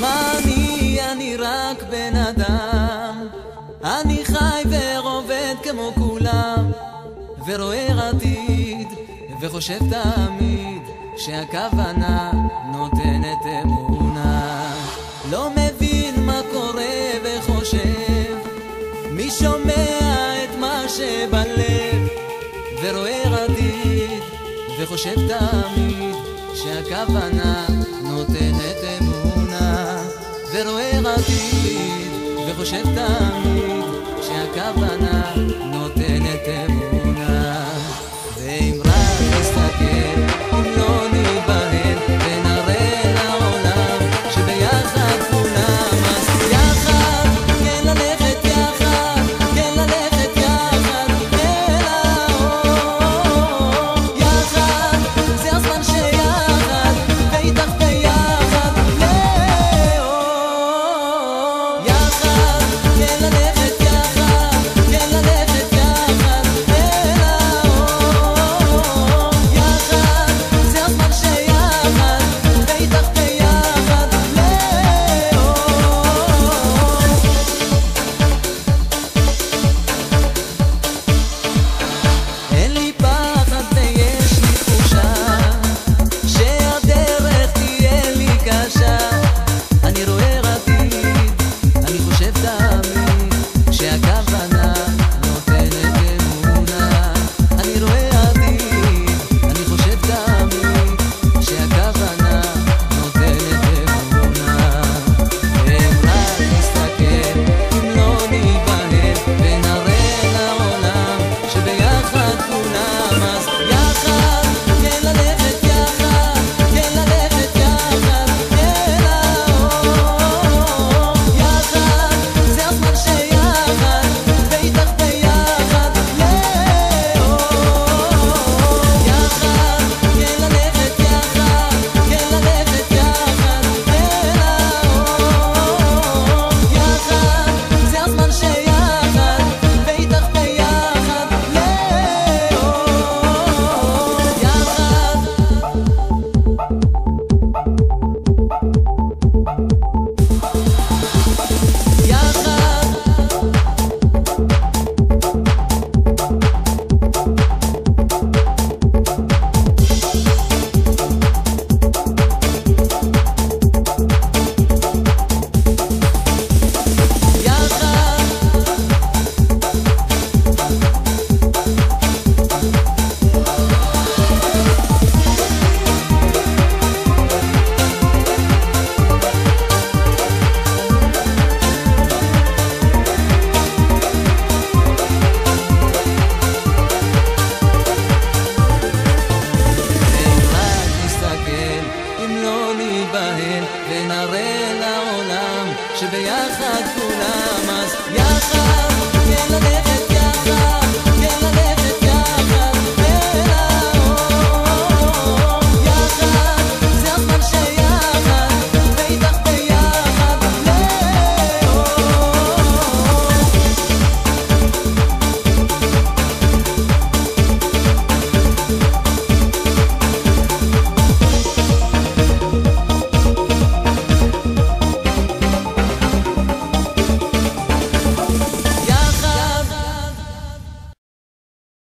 מה אני רק בן אדם, אני חי ועובד כמו כולם, ורואה עתיד וחושב תמיד שהכוונה נותנת אמונה. לא מבין מה קורה וחושב, מי שומע את מה שבלב, ורואה עתיד וחושב תמיד שהכוונה נותנת אמונה. ורואה עתיד וחושב תמיד שהכוונה נותנת אמונה. ואם רק נסתכל, אם לא ניבהל, ונראה לעולם שביחד כולם, אז יחד, כן ללכת יחד, כן ללכת יחד אל האור. יחד, זה הזמן שיחד, ואיתך ביחד לאור. יחד, כן ללכת יחד, כן ללכת יחד אל האור. יחד, זה הזמן שיחד, ואיתך ביחד לאור. אין לי פחד ויש לי תחושה שהדרך תהיה לי קשה. אני רואה עתיד, אני חושב תמיד שהכוונה נותנת אמונה. אני רואה עתיד, אני חושב תמיד שהכוונה נותנת אמונה. ואם רק נסתכל, אם לא ניבהל, ונראה לעולם שביחד כולם, אז יחד, כן ללכת יחד, כן ללכת יחד אל האור. יחד, זה הזמן שיחד, ואיתך ביחד לאור. יחד, כן ללכת יחד, כן ללכת יחד אל האור. יחד, זה הזמן שיחד, ואיתך ביחד ונראה לעולם שביחד כולם, אז יחד